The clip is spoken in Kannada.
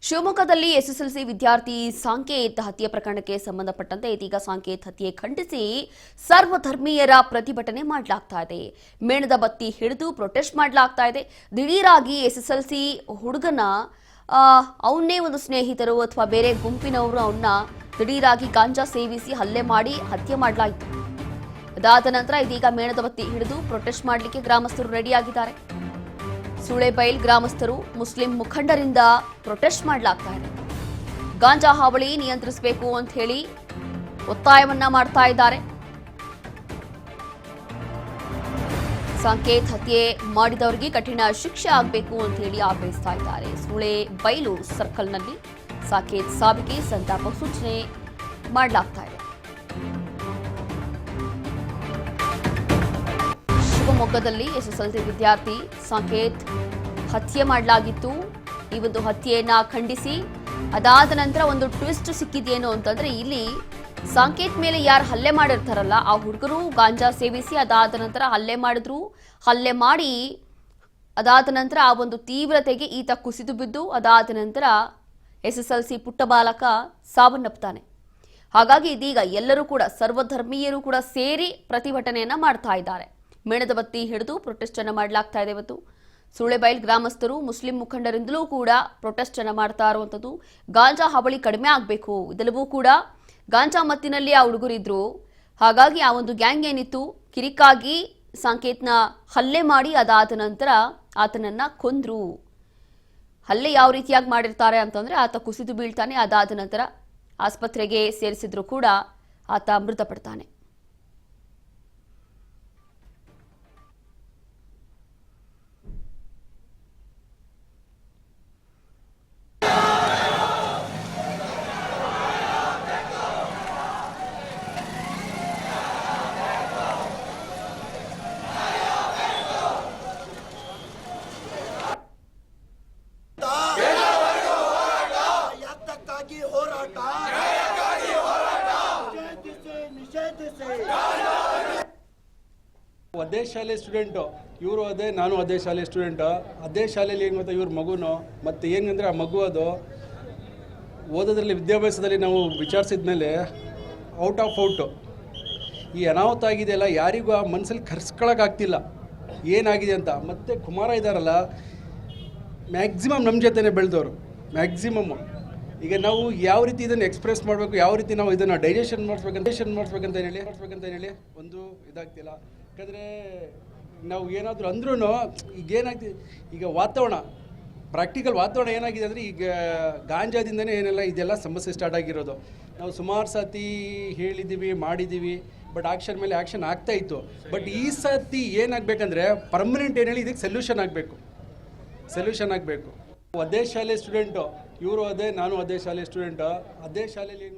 ಶಿವಮೊಗ್ಗದಲ್ಲಿ ಎಸ್ಎಸ್ಎಲ್ಸಿ ವಿದ್ಯಾರ್ಥಿ ಸಾಂಕೇತ್ ಹತ್ಯೆ ಪ್ರಕರಣಕ್ಕೆ ಸಂಬಂಧಪಟ್ಟಂತೆ ಇದೀಗ ಸಾಂಕೇತ್ ಹತ್ಯೆ ಖಂಡಿಸಿ ಸರ್ವಧರ್ಮೀಯರ ಪ್ರತಿಭಟನೆ ಮಾಡಲಾಗ್ತಾ ಇದೆ. ಮೇಣದ ಬತ್ತಿ ಹಿಡಿದು ಪ್ರೊಟೆಸ್ಟ್ ಮಾಡಲಾಗ್ತಾ ಇದೆ. ದಿಢೀರಾಗಿ ಎಸ್ಎಸ್ಎಲ್ಸಿ ಹುಡುಗನ ಅವನ್ನೇ ಒಂದು ಸ್ನೇಹಿತರು ಅಥವಾ ಬೇರೆ ಗುಂಪಿನವರು ಅವನ್ನ ದಿಢೀರಾಗಿ ಗಾಂಜಾ ಸೇವಿಸಿ ಹಲ್ಲೆ ಮಾಡಿ ಹತ್ಯೆ ಮಾಡಲಾಯಿತು. ಅದಾದ ನಂತರ ಇದೀಗ ಮೇಣದ ಬತ್ತಿ ಹಿಡಿದು ಪ್ರೊಟೆಸ್ಟ್ ಮಾಡಲಿಕ್ಕೆ ಗ್ರಾಮಸ್ಥರು ರೆಡಿಯಾಗಿದ್ದಾರೆ. ಸುಳೆಬೈಲ್ ಗ್ರಾಮಸ್ಥರು ಮುಸ್ಲಿಂ ಮುಖಂಡರಿಂದ ಪ್ರೊಟೆಸ್ಟ್ ಮಾಡಲಾಗ್ತಾ ಇದೆ. ಗಾಂಜಾ ಹಾವಳಿ ನಿಯಂತ್ರಿಸಬೇಕು ಅಂತ ಹೇಳಿ ಒತ್ತಾಯವನ್ನ ಮಾಡ್ತಾ ಇದ್ದಾರೆ. ಸಾಂಕೇತ್ ಹತ್ಯೆ ಮಾಡಿದವರಿಗೆ ಕಠಿಣ ಶಿಕ್ಷೆ ಆಗಬೇಕು ಅಂತ ಹೇಳಿ ಆಗ್ರಹಿಸ್ತಾ ಇದ್ದಾರೆ. ಸುಳೆಬೈಲು ಸರ್ಕಲ್ನಲ್ಲಿ ಸಾಂಕೇತ್ ಸಾವಿಗೆ ಸಂತಾಪ ಸೂಚನೆ ಮಾಡಲಾಗ್ತಾ ಇದೆ. ಶಿವಮೊಗ್ಗದಲ್ಲಿ ಎಸ್ಎಸ್ಎಲ್ಸಿ ವಿದ್ಯಾರ್ಥಿ ಸಾಂಕೇತ್ ಹತ್ಯೆ ಮಾಡಲಾಗಿತ್ತು. ಈ ಒಂದು ಹತ್ಯೆಯನ್ನ ಖಂಡಿಸಿ ಅದಾದ ನಂತರ ಒಂದು ಟ್ವಿಸ್ಟ್ ಸಿಕ್ಕಿದೇನು ಅಂತಂದ್ರೆ, ಇಲ್ಲಿ ಸಾಂಕೇತ್ ಮೇಲೆ ಯಾರು ಹಲ್ಲೆ ಮಾಡಿರ್ತಾರಲ್ಲ ಆ ಹುಡುಗರು ಗಾಂಜಾ ಸೇವಿಸಿ ಅದಾದ ನಂತರ ಹಲ್ಲೆ ಮಾಡಿದ್ರು. ಹಲ್ಲೆ ಮಾಡಿ ಅದಾದ ನಂತರ ಆ ಒಂದು ತೀವ್ರತೆಗೆ ಈತ ಕುಸಿದು ಬಿದ್ದು ಅದಾದ ನಂತರ ಎಸ್ಎಸ್ಎಲ್ಸಿ ಪುಟ್ಟ ಬಾಲಕ ಸಾವನ್ನಪ್ತಾನೆ. ಹಾಗಾಗಿ ಇದೀಗ ಎಲ್ಲರೂ ಕೂಡ ಸರ್ವಧರ್ಮೀಯರು ಕೂಡ ಸೇರಿ ಪ್ರತಿಭಟನೆಯನ್ನ ಮಾಡ್ತಾ ಇದ್ದಾರೆ. ಮೇಣದ ಬತ್ತಿ ಹಿಡಿದು ಪ್ರೊಟೆಸ್ಟ್ ಅನ್ನು ಮಾಡಲಾಗ್ತಾ ಇದೆ. ಇವತ್ತು ಸುಳೆಬೈಲ್ ಗ್ರಾಮಸ್ಥರು ಮುಸ್ಲಿಂ ಮುಖಂಡರಿಂದಲೂ ಕೂಡ ಪ್ರೊಟೆಸ್ಟ್ ಅನ್ನು ಮಾಡ್ತಾ ಇರುವಂತದ್ದು. ಗಾಂಜಾ ಹಾವಳಿ ಕಡಿಮೆ ಆಗಬೇಕು, ಇದೆಲ್ಲವೂ ಕೂಡ ಗಾಂಜಾ ಮತ್ತಿನಲ್ಲಿ ಆ ಹುಡುಗರಿದ್ರು. ಹಾಗಾಗಿ ಆ ಒಂದು ಗ್ಯಾಂಗ್ ಏನಿತ್ತು ಕಿರಿಕಾಗಿ ಸಾಂಕೇತ್ನ ಹಲ್ಲೆ ಮಾಡಿ ಅದಾದ ನಂತರ ಆತನನ್ನ ಕೊಂದ್ರು. ಹಲ್ಲೆ ಯಾವ ರೀತಿಯಾಗಿ ಮಾಡಿರ್ತಾರೆ ಅಂತಂದ್ರೆ, ಆತ ಕುಸಿದು ಬೀಳ್ತಾನೆ. ಅದಾದ ನಂತರ ಆಸ್ಪತ್ರೆಗೆ ಸೇರಿಸಿದ್ರು ಕೂಡ ಆತ ಮೃತಪಡ್ತಾನೆ. ಅದೇ ಶಾಲೆ ಸ್ಟೂಡೆಂಟು, ಇವರು ಅದೇ, ನಾನು ಅದೇ ಶಾಲೆ ಸ್ಟೂಡೆಂಟು. ಅದೇ ಶಾಲೆಯಲ್ಲಿ ಏನು ಗೊತ್ತಾ, ಇವ್ರ ಮಗುನು ಮತ್ತು ಏನಂದರೆ ಆ ಮಗು ಅದು ಓದೋದ್ರಲ್ಲಿ ವಿದ್ಯಾಭ್ಯಾಸದಲ್ಲಿ ನಾವು ವಿಚಾರಿಸಿದ ಮೇಲೆ ಔಟ್ ಆಫ್ ಔಟು ಈ ಅನಾಹುತ ಆಗಿದೆಯಲ್ಲ, ಯಾರಿಗೂ ಆ ಮನಸ್ಸಲ್ಲಿ ಕರ್ಸ್ಕೊಳಕ್ಕಾಗ್ತಿಲ್ಲ ಏನಾಗಿದೆ ಅಂತ. ಮತ್ತು ಕುಮಾರ ಇದ್ದಾರಲ್ಲ, ಮ್ಯಾಕ್ಸಿಮಮ್ ನಮ್ಮ ಜೊತೆನೇ ಬೆಳೆದವರು ಮ್ಯಾಕ್ಸಿಮಮ್ಮು. ಈಗ ನಾವು ಯಾವ ರೀತಿ ಇದನ್ನು ಎಕ್ಸ್ಪ್ರೆಸ್ ಮಾಡಬೇಕು, ಯಾವ ರೀತಿ ನಾವು ಇದನ್ನು ಡೈಜೆಷನ್ ಮಾಡಿಸ್ಬೇಕಂತ ಹೇಳಿ ಒಂದು ಇದಾಗ್ತಿಲ್ಲ. ಯಾಕಂದರೆ ನಾವು ಏನಾದರೂ ಅಂದ್ರೂ ಈಗೇನಾಗ್ತಿದೆ, ಈಗ ವಾತಾವರಣ ಪ್ರಾಕ್ಟಿಕಲ್ ವಾತಾವರಣ ಏನಾಗಿದೆ ಅಂದರೆ, ಈಗ ಗಾಂಜಾದಿಂದನೇ ಏನೆಲ್ಲ ಇದೆಲ್ಲ ಸಮಸ್ಯೆ ಸ್ಟಾರ್ಟ್ ಆಗಿರೋದು. ನಾವು ಸುಮಾರು ಸತಿ ಹೇಳಿದ್ದೀವಿ, ಮಾಡಿದ್ದೀವಿ, ಬಟ್ ಆ್ಯಕ್ಷನ್ ಮೇಲೆ ಆ್ಯಕ್ಷನ್ ಆಗ್ತಾಯಿತ್ತು. ಬಟ್ ಈ ಸತಿ ಏನಾಗಬೇಕಂದ್ರೆ ಪರ್ಮನೆಂಟ್ ಏನು ಹೇಳಿ ಇದಕ್ಕೆ ಸೊಲ್ಯೂಷನ್ ಆಗಬೇಕು. ಅದೇ ಶಾಲೆ ಸ್ಟೂಡೆಂಟು, ಇವರು ಅದೇ, ನಾನು ಅದೇ ಶಾಲೆ ಸ್ಟೂಡೆಂಟು. ಅದೇ ಶಾಲೆಯಲ್ಲಿ ಏನು